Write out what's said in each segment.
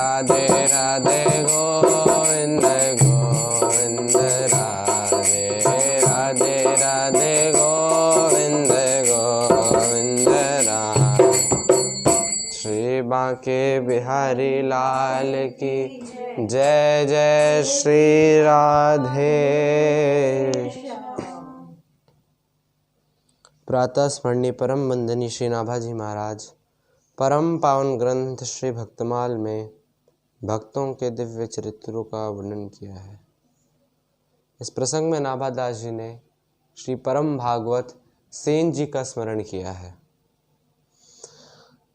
राधे राधे गोविंद गोविंद राधे राधे राधे गोविंद गोविंद राधे। श्री बांके बिहारी लाल की जय जय श्री राधे। प्रातः स्मरणीय परम वंदनीय श्री नाभाजी महाराज परम पावन ग्रंथ श्री भक्तमाल में भक्तों के दिव्य चरित्रों का वर्णन किया है। इस प्रसंग में नाभादास जी ने श्री परम भागवत सेन जी का स्मरण किया है।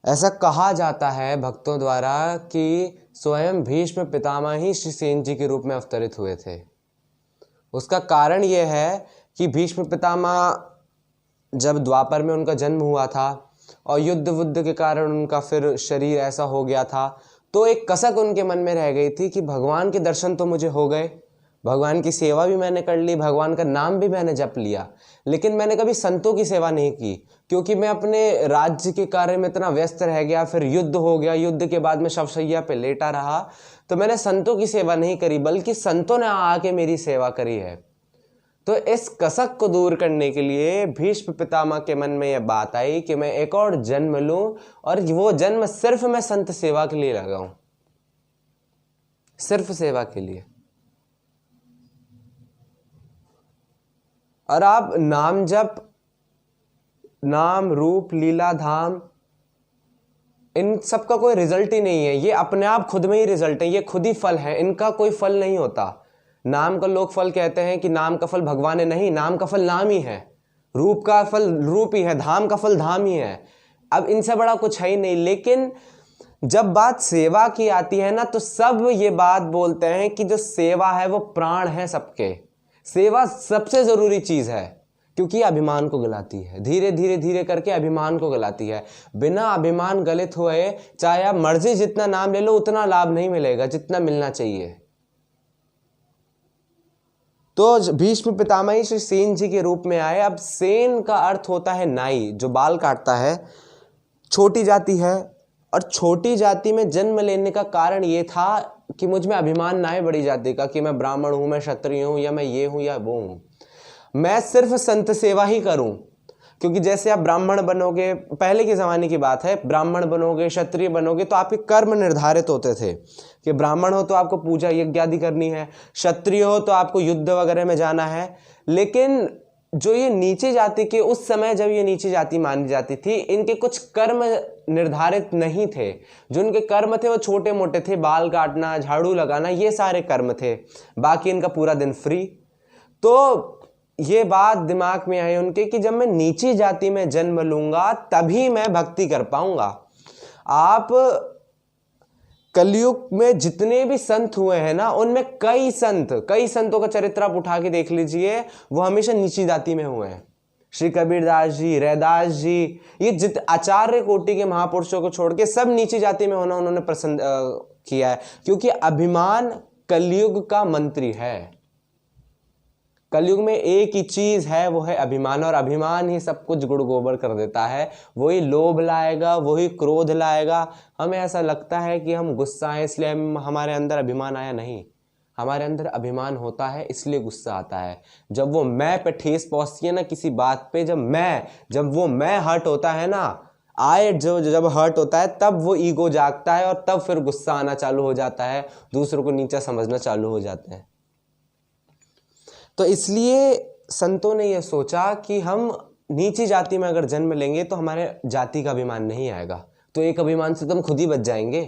ऐसा कहा जाता है भक्तों द्वारा कि स्वयं भीष्म पितामह ही श्री सेन जी के रूप में अवतरित हुए थे। उसका कारण यह है कि भीष्म पितामह जब द्वापर में उनका जन्म हुआ था और युद्ध वुद्ध के कारण उनका फिर शरीर ऐसा हो गया था, तो एक कसक उनके मन में रह गई थी कि भगवान के दर्शन तो मुझे हो गए, भगवान की सेवा भी मैंने कर ली, भगवान का नाम भी मैंने जप लिया, लेकिन मैंने कभी संतों की सेवा नहीं की क्योंकि मैं अपने राज्य के कार्य में इतना व्यस्त रह गया। फिर युद्ध हो गया, युद्ध के बाद मैं शवशैया पे लेटा रहा, तो मैंने संतों की सेवा नहीं करी बल्कि संतों ने आके मेरी सेवा करी है। तो इस कसक को दूर करने के लिए भीष्म पितामह के मन में यह बात आई कि मैं एक और जन्म लूं और वो जन्म सिर्फ मैं संत सेवा के लिए लगाऊं, सिर्फ सेवा के लिए। और आप नाम जप, नाम रूप लीला धाम, इन सब का कोई रिजल्ट ही नहीं है। ये अपने आप खुद में ही रिजल्ट है, ये खुद ही फल है, इनका कोई फल नहीं होता। नाम का लोग फल कहते हैं कि नाम का फल भगवान है, नहीं, नाम का फल नाम ही है, रूप का फल रूप ही है, धाम का फल धाम ही है। अब इनसे बड़ा कुछ है ही नहीं। लेकिन जब बात सेवा की आती है ना, तो सब ये बात बोलते हैं कि जो सेवा है वो प्राण है सबके। सेवा सबसे जरूरी चीज है क्योंकि अभिमान को गलाती है, धीरे धीरे धीरे करके अभिमान को गलाती है। बिना अभिमान गलित हुए चाहे आप मर्जी जितना नाम ले लो उतना लाभ नहीं मिलेगा जितना मिलना चाहिए। तो भीष्म पितामह ही श्री सेन जी के रूप में आए। अब सेन का अर्थ होता है नाई, जो बाल काटता है। छोटी जाति है और छोटी जाति में जन्म लेने का कारण ये था कि मुझ में अभिमान ना है बड़ी जाति का कि मैं ब्राह्मण हूं, मैं क्षत्रिय हूं, या मैं ये हूं या वो हूं। मैं सिर्फ संत सेवा ही करूं, क्योंकि जैसे आप ब्राह्मण बनोगे, पहले के ज़माने की बात है, ब्राह्मण बनोगे, क्षत्रिय बनोगे तो आपके कर्म निर्धारित होते थे कि ब्राह्मण हो तो आपको पूजा यज्ञ आदि करनी है, क्षत्रिय हो तो आपको युद्ध वगैरह में जाना है। लेकिन जो ये नीचे जाति के, उस समय जब ये नीचे जाति मानी जाती थी, इनके कुछ कर्म निर्धारित नहीं थे। जो इनके कर्म थे वो छोटे मोटे थे, बाल काटना, झाड़ू लगाना, ये सारे कर्म थे, बाकी इनका पूरा दिन फ्री। तो ये बात दिमाग में आई उनके कि जब मैं नीची जाति में जन्म लूंगा तभी मैं भक्ति कर पाऊंगा। आप कलयुग में जितने भी संत हुए हैं ना, उनमें कई संतों का चरित्र आप उठा के देख लीजिए, वो हमेशा नीची जाति में हुए हैं। श्री कबीरदास जी, रैदास जी, ये आचार्य कोटि के महापुरुषों को छोड़ के सब नीची जाति में होना उन्होंने पसंद किया है, क्योंकि अभिमान कलयुग का मंत्री है। कलयुग में एक ही चीज है, वो है अभिमान, और अभिमान ही सब कुछ गुड़ गोबर कर देता है। वही लोभ लाएगा, वही क्रोध लाएगा। हमें ऐसा लगता है कि हम गुस्सा हैं इसलिए हमारे अंदर अभिमान आया, नहीं, हमारे अंदर अभिमान होता है इसलिए गुस्सा आता है। जब वो मैं पे ठेस पहुंचती है ना किसी बात पे, जब वो मैं हर्ट होता है ना, जब हर्ट होता है तब वो ईगो जागता है और तब फिर गुस्सा आना चालू हो जाता है, दूसरों को नीचा समझना चालू हो जाते हैं। तो इसलिए संतों ने यह सोचा कि हम नीची जाति में अगर जन्म लेंगे तो हमारे जाति का अभिमान नहीं आएगा, तो एक अभिमान से तो हम खुद ही बच जाएंगे।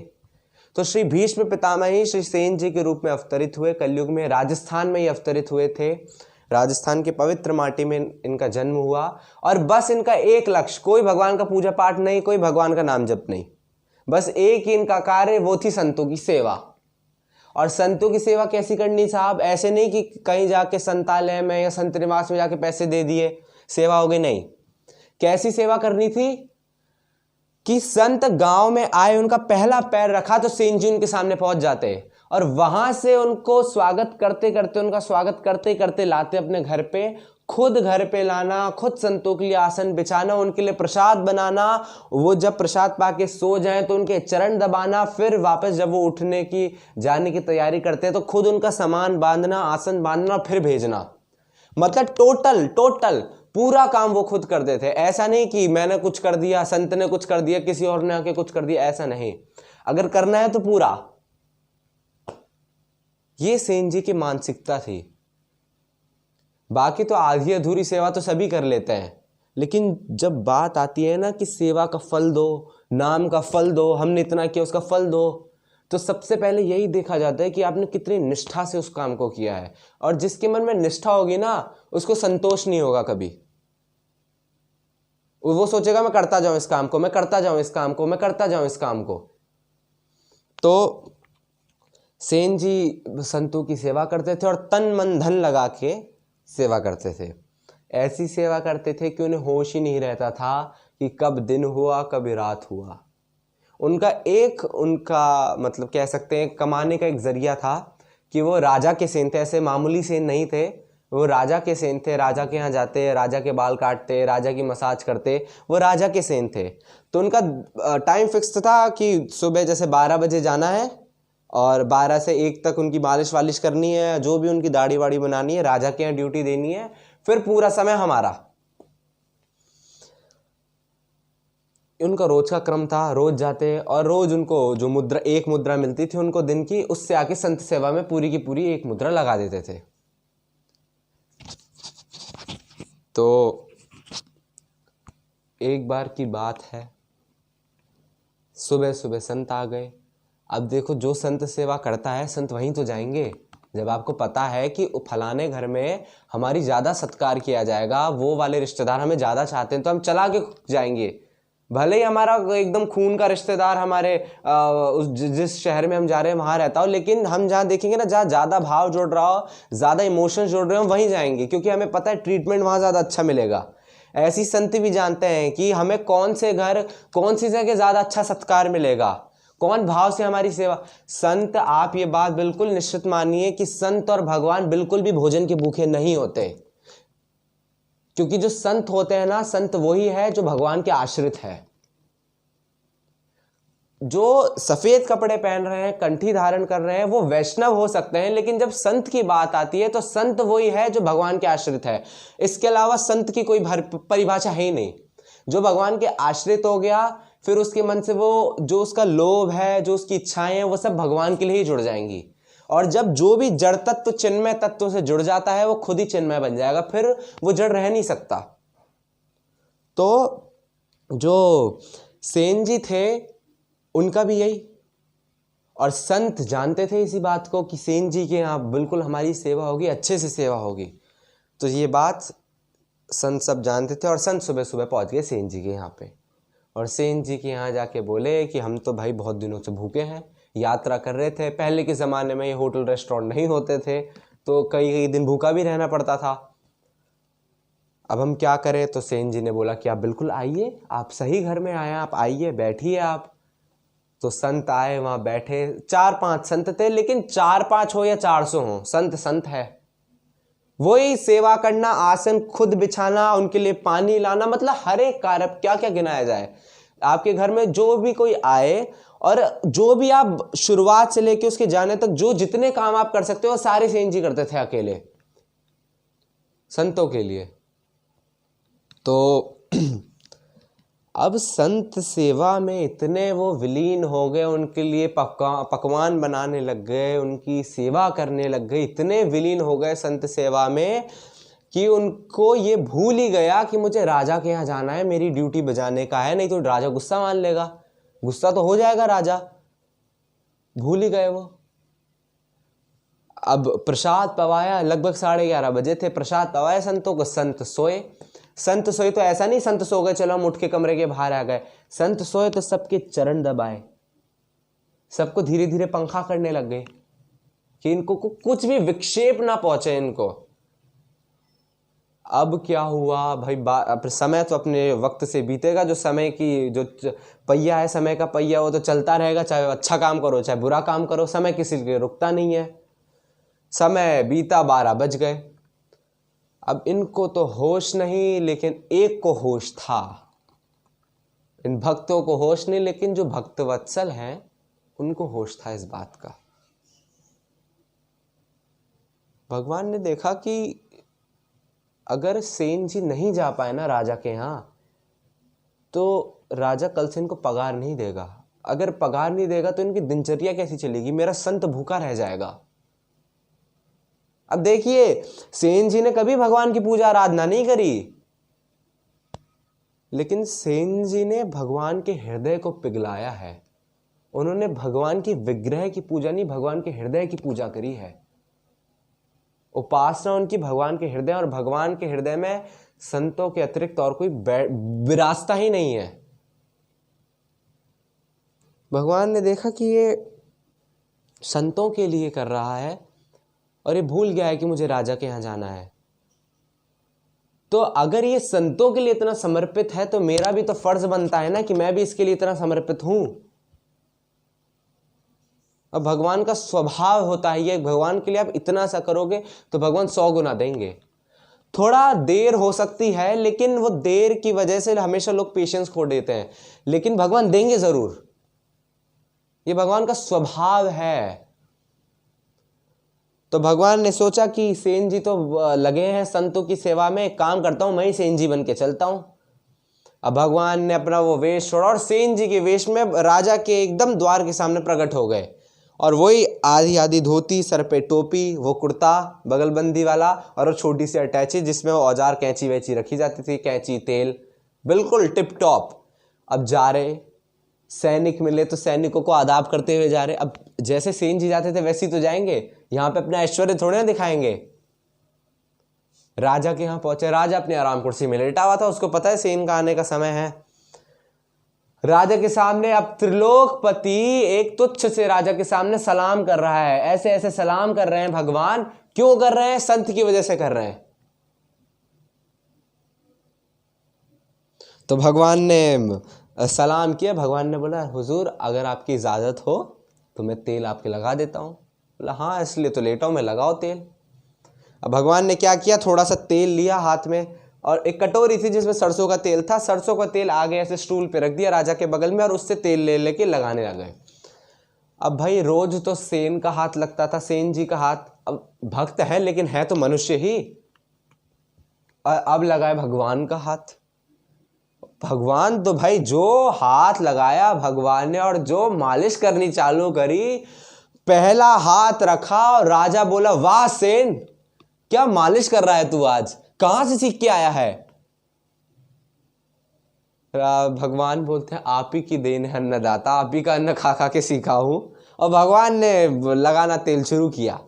तो श्री भीष्म पितामह ही श्री सेन जी के रूप में अवतरित हुए। कलयुग में राजस्थान में ही अवतरित हुए थे। राजस्थान की पवित्र माटी में इनका जन्म हुआ और बस इनका एक लक्ष्य, कोई भगवान का पूजा पाठ नहीं, कोई भगवान का नाम जप नहीं, बस एक ही इनका कार्य, वो थी संतों की सेवा। और संतों की सेवा कैसी करनी साहब? ऐसे नहीं कि कहीं जाके संतालय में या संत निवास में जाके पैसे दे दिए सेवा हो गई, नहीं। कैसी सेवा करनी थी कि संत गांव में आए, उनका पहला पैर रखा तो सेन जी उनके सामने पहुंच जाते और वहां से उनको स्वागत करते करते, उनका स्वागत करते करते लाते अपने घर पे, खुद घर पे लाना, खुद संतों के लिए आसन बिछाना, उनके लिए प्रसाद बनाना, वो जब प्रसाद पाके सो जाएं तो उनके चरण दबाना, फिर वापस जब वो उठने की जाने की तैयारी करते हैं तो खुद उनका सामान बांधना, आसन बांधना, फिर भेजना। मतलब टोटल पूरा काम वो खुद करते थे। ऐसा नहीं कि मैंने कुछ कर दिया, संत ने कुछ कर दिया, किसी और ने आके कुछ कर दिया, ऐसा नहीं। अगर करना है तो पूरा। ये सेन जी की मानसिकता थी। बाकी तो आधी अधूरी सेवा तो सभी कर लेते हैं, लेकिन जब बात आती है ना कि सेवा का फल दो, नाम का फल दो, हमने इतना किया उसका फल दो, तो सबसे पहले यही देखा जाता है कि आपने कितनी निष्ठा से उस काम को किया है। और जिसके मन में निष्ठा होगी ना, उसको संतोष नहीं होगा कभी। वो सोचेगा मैं करता जाऊं इस काम को, मैं करता जाऊं इस काम को, मैं करता जाऊं इस काम को। तो सेन जी संतों की सेवा करते थे और तन मन धन लगा के सेवा करते थे। ऐसी सेवा करते थे कि उन्हें होश ही नहीं रहता था कि कब दिन हुआ कब रात हुआ। उनका मतलब कह सकते हैं कमाने का एक जरिया था कि वो राजा के सेन थे, ऐसे मामूली सेन नहीं थे, वो राजा के सेन थे। राजा के यहाँ जाते, राजा के बाल काटते, राजा की मसाज करते, वो राजा के सेन थे। तो उनका टाइम फिक्स था कि सुबह जैसे 12 बजे जाना है और 12 से 1 तक उनकी मालिश वालिश करनी है, जो भी उनकी दाढ़ी वाड़ी बनानी है, राजा के यहाँ ड्यूटी देनी है, फिर पूरा समय हमारा। उनका रोज का क्रम था, रोज जाते और रोज उनको जो मुद्रा, 1 मुद्रा मिलती थी उनको दिन की, उससे आके संत सेवा में पूरी की पूरी 1 मुद्रा लगा देते थे। तो एक बार की बात है, सुबह सुबह संत आ गए। अब देखो, जो संत सेवा करता है, संत वहीं तो जाएंगे। जब आपको पता है कि फलाने घर में हमारी ज़्यादा सत्कार किया जाएगा, वो वाले रिश्तेदार हमें ज़्यादा चाहते हैं, तो हम चला के जाएंगे। भले ही हमारा एकदम खून का रिश्तेदार हमारे जिस शहर में हम जा रहे हैं वहाँ रहता हो, लेकिन हम जहाँ देखेंगे ना, जहाँ ज़्यादा भाव जुड़ रहा हो, ज़्यादा इमोशंस जुड़ रहे हो, वहीं जाएंगे, क्योंकि हमें पता है ट्रीटमेंट वहाँ ज़्यादा अच्छा मिलेगा। ऐसी संत भी जानते हैं कि हमें कौन से घर, कौन सी जगह ज़्यादा अच्छा सत्कार मिलेगा, कौन भाव से हमारी सेवा। संत, आप ये बात बिल्कुल निश्चित मानिए कि संत और भगवान बिल्कुल भी भोजन के भूखे नहीं होते, क्योंकि जो संत होते हैं ना, संत वही है जो भगवान के आश्रित है। जो सफेद कपड़े पहन रहे हैं, कंठी धारण कर रहे हैं, वो वैष्णव हो सकते हैं, लेकिन जब संत की बात आती है तो संत वही है जो भगवान के आश्रित है। इसके अलावा संत की कोई परिभाषा है ही नहीं। जो भगवान के आश्रित हो गया, फिर उसके मन से वो जो उसका लोभ है, जो उसकी इच्छाएं हैं, वो सब भगवान के लिए ही जुड़ जाएंगी। और जब जो भी जड़ तत्व चिन्मय तत्व से जुड़ जाता है, वो खुद ही चिन्मय बन जाएगा, फिर वो जड़ रह नहीं सकता। तो जो सेन जी थे, उनका भी यही, और संत जानते थे इसी बात को कि सेन जी के यहाँ बिल्कुल हमारी सेवा होगी, अच्छे से सेवा होगी। तो ये बात संत सब जानते थे, और संत सुबह सुबह पहुंच गए सेन जी के यहाँ पे, और सेन जी के यहाँ जाके बोले कि हम तो भाई बहुत दिनों से भूखे हैं, यात्रा कर रहे थे। पहले के ज़माने में ये होटल रेस्टोरेंट नहीं होते थे, तो कई कई दिन भूखा भी रहना पड़ता था। अब हम क्या करें? तो सेन जी ने बोला कि आप बिल्कुल आइए, आप सही घर में आए, आप आइए, बैठिए आप। तो संत आए, वहाँ बैठे। 4-5 संत थे, लेकिन 4-5 हो या 400 हो, संत संत है। वही सेवा करना, आसन खुद बिछाना, उनके लिए पानी लाना, मतलब हर एक कार्य। क्या क्या गिनाया जाए? आपके घर में जो भी कोई आए, और जो भी आप शुरुआत से लेके उसके जाने तक जो जितने काम आप कर सकते हो, सारे सेन जी करते थे अकेले संतों के लिए। तो अब संत सेवा में इतने वो विलीन हो गए, उनके लिए पकवान बनाने लग गए, उनकी सेवा करने लग गए, इतने विलीन हो गए संत सेवा में कि उनको ये भूल ही गया कि मुझे राजा के यहाँ जाना है, मेरी ड्यूटी बजाने का है, नहीं तो राजा गुस्सा मान लेगा, गुस्सा तो हो जाएगा राजा। भूल ही गए वो। अब प्रसाद पवाया, लगभग 11:30 बजे थे, प्रसाद पवाया संतों को, संत सोए। संत सोए तो ऐसा नहीं संत सो गए चलो हम उठ के कमरे के बाहर आ गए, संत सोए तो सबके चरण दबाए, सबको धीरे धीरे पंखा करने लग गए कि इनको कुछ भी विक्षेप ना पहुंचे इनको। अब क्या हुआ भाई, समय तो अपने वक्त से बीतेगा, जो समय की जो पहिया है, समय का पहिया, वो तो चलता रहेगा, चाहे अच्छा काम करो चाहे बुरा काम करो, समय किसी के लिए रुकता नहीं है। समय बीता, 12 बज गए। अब इनको तो होश नहीं, लेकिन एक को होश था। इन भक्तों को होश नहीं, लेकिन जो भक्तवत्सल हैं उनको होश था इस बात का। भगवान ने देखा कि अगर सेन जी नहीं जा पाए ना राजा के यहाँ, तो राजा कल से इनको पगार नहीं देगा। अगर पगार नहीं देगा तो इनकी दिनचर्या कैसी चलेगी, मेरा संत भूखा रह जाएगा। अब देखिए, सेन जी ने कभी भगवान की पूजा आराधना नहीं करी, लेकिन सेन जी ने भगवान के हृदय को पिघलाया है। उन्होंने भगवान की विग्रह की पूजा नहीं, भगवान के हृदय की पूजा करी है। उपासना उनकी भगवान के हृदय, और भगवान के हृदय में संतों के अतिरिक्त और कोई विरासता ही नहीं है। भगवान ने देखा कि ये संतों के लिए कर रहा है और ये भूल गया है कि मुझे राजा के यहाँ जाना है। तो अगर ये संतों के लिए इतना समर्पित है तो मेरा भी तो फर्ज बनता है ना कि मैं भी इसके लिए इतना समर्पित हूं। अब भगवान का स्वभाव होता है ये, भगवान के लिए आप इतना सा करोगे तो भगवान 100 गुना देंगे। थोड़ा देर हो सकती है, लेकिन वो देर की वजह से हमेशा लोग पेशेंस खो देते हैं, लेकिन भगवान देंगे जरूर। ये भगवान का स्वभाव है। तो भगवान ने सोचा कि सेन जी तो लगे हैं संतों की सेवा में, एक काम करता हूं मैं ही सेन जी बन के चलता हूं। अब भगवान ने अपना वो वेश छोड़ा और सेन जी के वेश में राजा के एकदम द्वार के सामने प्रकट हो गए। और वही आधी आधी धोती, सर पे टोपी, वो कुर्ता बगलबंदी वाला और वो छोटी सी अटैची जिसमें वो औजार कैंची वैची रखी जाती थी, कैंची, तेल, बिल्कुल टिप टॉप। अब जा रहे, सैनिक मिले तो सैनिकों को आदाब करते हुए जा रहे। अब जैसे सेन जी जाते थे वैसे ही तो जाएंगे, यहाँ पे अपना ऐश्वर्य थोड़े ना दिखाएंगे। राजा के यहाँ पहुंचे, राजा अपनी आराम कुर्सी में लेटा हुआ था, उसको पता है सेन का आने का समय है। राजा के सामने अब त्रिलोकपति एक तुच्छ से राजा के सामने सलाम कर रहा है। ऐसे ऐसे सलाम कर रहे हैं भगवान। क्यों कर रहे हैं? संत की वजह से कर रहे हैं। तो भगवान ने सलाम किया। भगवान ने बोला, हुजूर अगर आपकी इजाजत हो तो मैं तेल आपके लगा देता हूं। बोला, हाँ इसलिए तो लेटा हूं मैं, लगाओ तेल। अब भगवान ने क्या किया, थोड़ा सा तेल लिया हाथ में और एक कटोरी थी जिसमें सरसों का तेल था, सरसों का तेल आगे ऐसे स्टूल पे रख दिया राजा के बगल में और उससे तेल ले लेके लगाने लगे। अब भाई रोज तो सेन का हाथ लगता था, सेन जी का हाथ। अब भक्त है लेकिन है तो मनुष्य ही। अब लगाए भगवान का हाथ। भगवान तो भाई जो हाथ लगाया भगवान ने और जो मालिश करनी चालू करी, पहला हाथ रखा और राजा बोला, वाह सेन क्या मालिश कर रहा है तू, आज कहां से सीख के आया है? भगवान बोलते हैं, आप ही की देन है अन्नदाता, आप ही का अन्न खा खा के सीखा हूं। और भगवान ने लगाना तेल शुरू किया,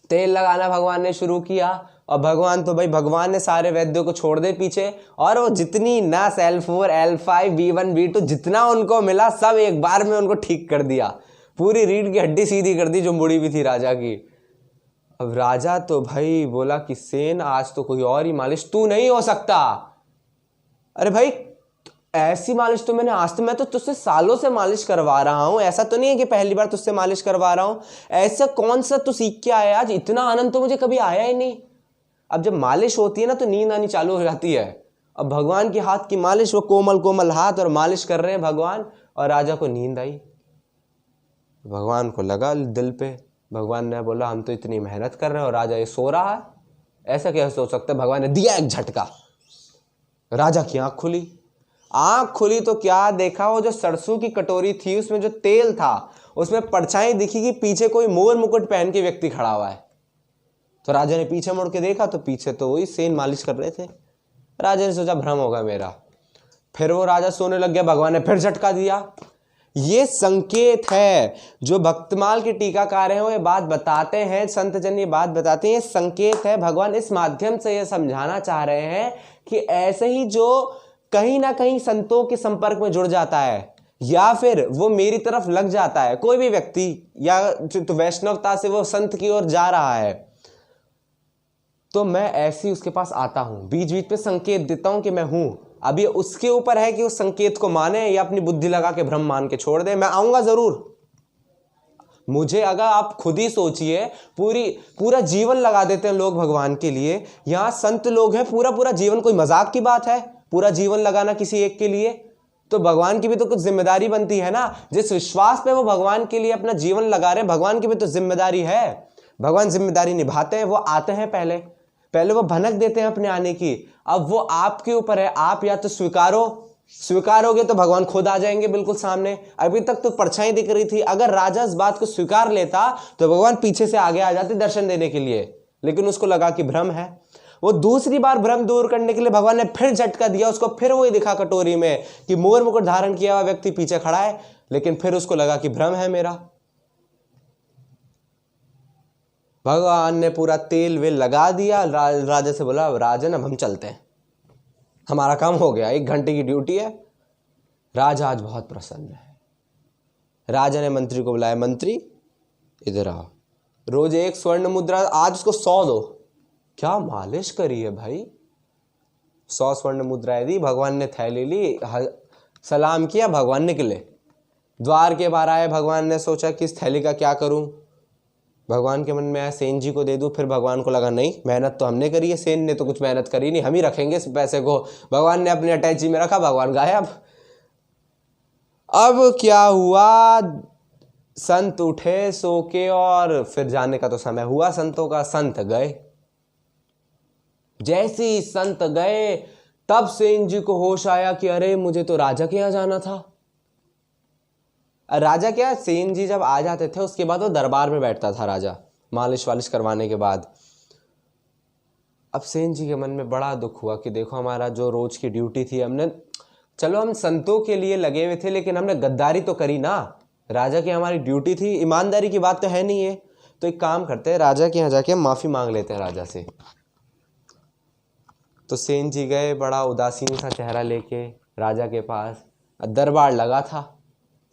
तेल लगाना भगवान ने शुरू किया। और भगवान तो भाई भगवान ने सारे वैद्यों को छोड़ दे पीछे, और वो जितनी नस L4, L5, B1, B2 जितना उनको मिला सब एक बार में उनको ठीक कर दिया। पूरी रीढ़ की हड्डी सीधी कर दी जो मुड़ी भी थी राजा की। अब राजा तो भाई बोला कि सेन आज तो कोई और ही मालिश, तू नहीं हो सकता। अरे भाई ऐसी मालिश तो मैंने आज, तो मैं तो तुझसे सालों से मालिश करवा रहा हूं, ऐसा तो नहीं है कि पहली बार तुझसे मालिश करवा रहा हूं। ऐसा कौन सा तू सीख के आया आज? इतना आनंद तो मुझे कभी आया ही नहीं। अब जब मालिश होती है ना तो नींद आनी चालू हो जाती है। अब भगवान के हाथ की मालिश, वो कोमल कोमल हाथ और मालिश कर रहे हैं भगवान, और राजा को नींद आई। भगवान को लगा दिल पे। भगवान ने बोला, हम तो इतनी मेहनत कर रहे हैं और राजा ये सो रहा है, ऐसा कैसे सोच सकते? भगवान ने दिया एक झटका, राजा की आंख खुली। आंख खुली तो क्या देखा, वो जो सरसों की कटोरी थी उसमें जो तेल था उसमें परछाई दिखी कि पीछे कोई मोर मुकुट पहन के व्यक्ति खड़ा हुआ है। तो राजा ने पीछे मुड़ के देखा तो पीछे तो वही सेन मालिश कर रहे थे। राजा ने सोचा भ्रम होगा मेरा, फिर वो राजा सोने लग गया। भगवान ने फिर झटका दिया। ये संकेत है, जो भक्तमाल के टीकाकार हैं वो ये बात बताते हैं, संत जन ये बात बताते हैं, ये संकेत है। भगवान इस माध्यम से ये समझाना चाह रहे हैं कि ऐसे ही जो कहीं ना कहीं संतों के संपर्क में जुड़ जाता है या फिर वो मेरी तरफ लग जाता है, कोई भी व्यक्ति, या तो वैष्णवता से वो संत की ओर जा रहा है, तो मैं ऐसे ही उसके पास आता हूं, बीच बीच पे संकेत देता हूं कि मैं हूं। अब ये उसके ऊपर है कि उस संकेत को माने या अपनी बुद्धि लगा के भ्रम मान के छोड़ दे। मैं आऊंगा जरूर, मुझे अगर आप खुद ही सोचिए, पूरा जीवन लगा देते हैं लोग भगवान के लिए। यहाँ संत लोग हैं, पूरा पूरा जीवन, कोई मजाक की बात है पूरा जीवन लगाना किसी एक के लिए? तो भगवान की भी तो कुछ जिम्मेदारी बनती है ना। जिस विश्वास पे वो भगवान के लिए अपना जीवन लगा रहे हैं, भगवान की भी तो जिम्मेदारी है। भगवान जिम्मेदारी निभाते हैं, वो आते हैं, पहले वो भनक देते हैं अपने आने की। अब वो आपके ऊपर है, आप या तो स्वीकारोगे तो भगवान खुद आ जाएंगे बिल्कुल सामने। अभी तक तो परछाई दिख रही थी, अगर राजा इस बात को स्वीकार लेता तो भगवान पीछे से आगे आ जाते दर्शन देने के लिए, लेकिन उसको लगा कि भ्रम है। वो दूसरी बार भ्रम दूर करने के लिए भगवान ने फिर झटका दिया उसको, फिर वही दिखा कटोरी में कि मोर मुकुट धारण किया हुआ व्यक्ति पीछे खड़ा है, लेकिन फिर उसको लगा कि भ्रम है मेरा। भगवान ने पूरा तेल वेल लगा दिया, राजा से बोला, राजन अब हम चलते हैं, हमारा काम हो गया, 1 घंटे की ड्यूटी है। राजा आज बहुत प्रसन्न है। राजा ने मंत्री को बुलाया, मंत्री इधर आओ, रोज 1 स्वर्ण मुद्रा, आज उसको 100 दो। क्या मालिश करी है भाई, 100 स्वर्ण मुद्राएं दी। भगवान ने थैली ली, सलाम किया, भगवान निकले। द्वार के बाहर आए, भगवान ने सोचा कि इस थैली का क्या करूं। भगवान के मन में आया सेन जी को दे दूं, फिर भगवान को लगा नहीं, मेहनत तो हमने करी है, सेन ने तो कुछ मेहनत करी नहीं, हम ही रखेंगे इस पैसे को। भगवान ने अपनी अटैची में रखा, भगवान गायब। अब क्या हुआ, संत उठे सो के और फिर जाने का तो समय हुआ संतों का। संत गए, जैसे ही संत गए तब सेन जी को होश आया कि अरे मुझे तो राजा के यहाँ जाना था। राजा क्या, सेन जी जब आ जाते थे उसके बाद वो दरबार में बैठता था राजा, मालिश वालिश करवाने के बाद। अब सेन जी के मन में बड़ा दुख हुआ कि देखो हमारा जो रोज की ड्यूटी थी, हमने, चलो हम संतों के लिए लगे हुए थे लेकिन हमने गद्दारी तो करी ना। राजा की हमारी ड्यूटी थी, ईमानदारी की बात तो है नहीं है। तो एक काम करते हैं, राजा के यहाँ जाके हम माफी मांग लेते हैं राजा से। तो सेन जी गए बड़ा उदासीन सा चेहरा लेके राजा के पास, दरबार लगा था।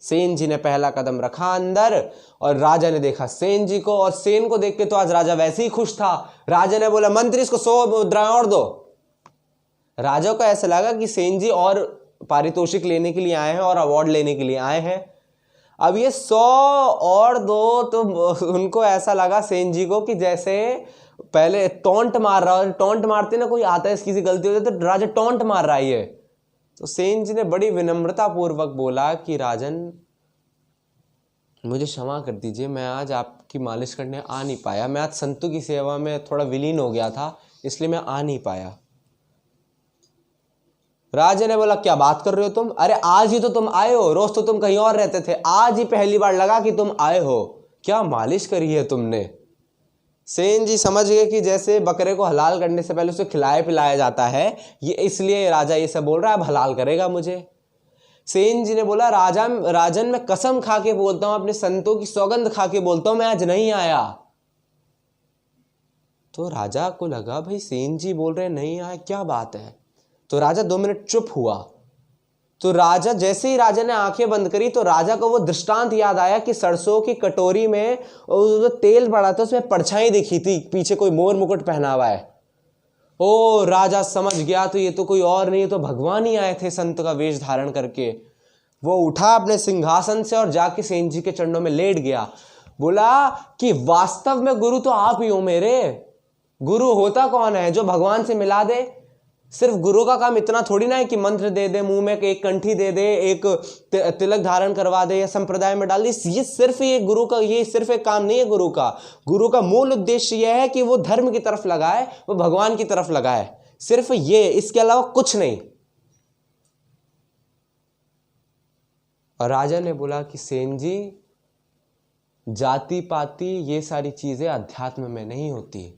सेन जी ने पहला कदम रखा अंदर और राजा ने देखा सेन जी को, और सेन को देख के तो आज राजा वैसे ही खुश था। राजा ने बोला, मंत्री इसको 100 मुद्राएं और दो। राजा को ऐसा लगा कि सेन जी और पारितोषिक लेने के लिए आए हैं और अवार्ड लेने के लिए आए हैं। अब ये 100 और दो, तो उनको ऐसा लगा सेन जी को कि जैसे पहले टोंट मार रहा है, टोंट मारते ना कोई आता है, किसी गलती होती है तो राजा टोंट मार रहा है। तो सेन जी ने बड़ी विनम्रता पूर्वक बोला कि राजन मुझे क्षमा कर दीजिए, मैं आज आपकी मालिश करने आ नहीं पाया, मैं आज संतों की सेवा में थोड़ा विलीन हो गया था, इसलिए मैं आ नहीं पाया। राजा ने बोला, क्या बात कर रहे हो तुम, अरे आज ही तो तुम आए हो, रोज तो तुम कहीं और रहते थे, आज ही पहली बार लगा कि तुम आए हो, क्या मालिश करी है तुमने। सेन जी समझ गए कि जैसे बकरे को हलाल करने से पहले उसे खिलाया पिलाया जाता है, ये इसलिए राजा ये सब बोल रहा है, अब हलाल करेगा मुझे। सेन जी ने बोला, राजन मैं कसम खा के बोलता हूं, अपने संतों की सौगंध खा के बोलता हूं, मैं आज नहीं आया। तो राजा को लगा भाई सेन जी बोल रहे नहीं आए, क्या बात है। तो राजा 2 मिनट चुप हुआ। तो राजा, जैसे ही राजा ने आंखें बंद करी तो राजा को वो दृष्टांत याद आया कि सरसों की कटोरी में जो तेल पड़ा था उसमें परछाई दिखी थी, पीछे कोई मोर मुकुट पहना हुआ है। ओ राजा समझ गया, तो ये तो कोई और नहीं, तो भगवान ही आए थे संत का वेश धारण करके। वो उठा अपने सिंहासन से और जाके सेन जी के चरणों में लेट गया। बोला कि वास्तव में गुरु तो आप ही हो मेरे। गुरु होता कौन है, जो भगवान से मिला दे। सिर्फ गुरु का काम इतना थोड़ी ना है कि मंत्र दे दे, मुंह में एक कंठी दे दे, एक तिलक धारण करवा दे या संप्रदाय में डाल दे। ये सिर्फ एक काम नहीं है गुरु का। गुरु का मूल उद्देश्य यह है कि वो धर्म की तरफ लगाए, वो भगवान की तरफ लगाए, सिर्फ ये, इसके अलावा कुछ नहीं। और राजा ने बोला कि सेन जी, जाति पाति ये सारी चीजें अध्यात्म में नहीं होती,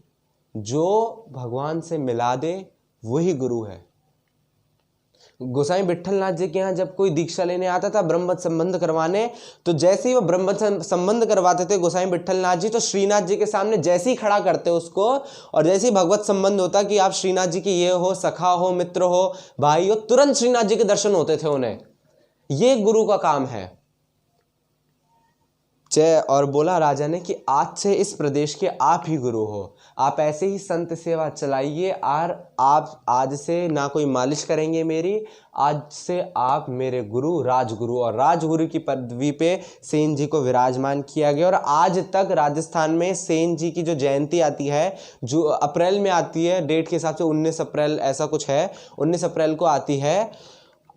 जो भगवान से मिला दे वही गुरु है। गोसाई विट्ठलनाथ जी के यहाँ जब कोई दीक्षा लेने आता था ब्रह्मवत संबंध करवाने, तो जैसे ही वो ब्रह्मवत संबंध करवाते थे गोसाई विट्ठलनाथ जी, तो श्रीनाथ जी के सामने जैसे ही खड़ा करते उसको, और जैसे ही भगवत संबंध होता कि आप श्रीनाथ जी की ये हो, सखा हो, मित्र हो, भाई हो, तुरंत श्रीनाथ जी के दर्शन होते थे उन्हें। ये गुरु का काम है। जय और बोला राजा ने कि आज से इस प्रदेश के आप ही गुरु हो, आप ऐसे ही संत सेवा चलाइए और आप आज से ना कोई मालिश करेंगे मेरी, आज से आप मेरे गुरु राजगुरु। और राजगुरु की पदवी पे सेन जी को विराजमान किया गया। और आज तक राजस्थान में सेन जी की जो जयंती आती है, जो अप्रैल में आती है, डेट के हिसाब से 19 अप्रैल ऐसा कुछ है, 19 अप्रैल को आती है,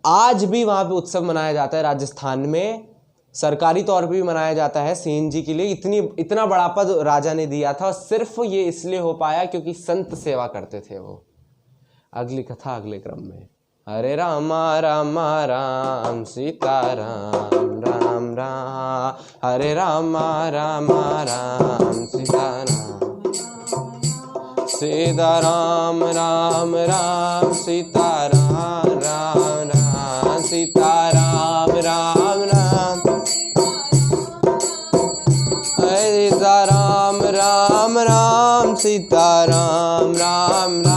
आज भी वहाँ पे उत्सव मनाया जाता है राजस्थान में, सरकारी तौर पे भी मनाया जाता है सेन जी के लिए। इतना बड़ा पद राजा ने दिया था, और सिर्फ ये इसलिए हो पाया क्योंकि संत सेवा करते थे वो। अगली कथा अगले क्रम में। हरे राम राम राम सीता राम राम राम, हरे राम राम राम सीता राम, सीता राम राम राम सीता राम राम राम, सीता राम राम राम, सीता राम राम राम, सीता राम राम राम।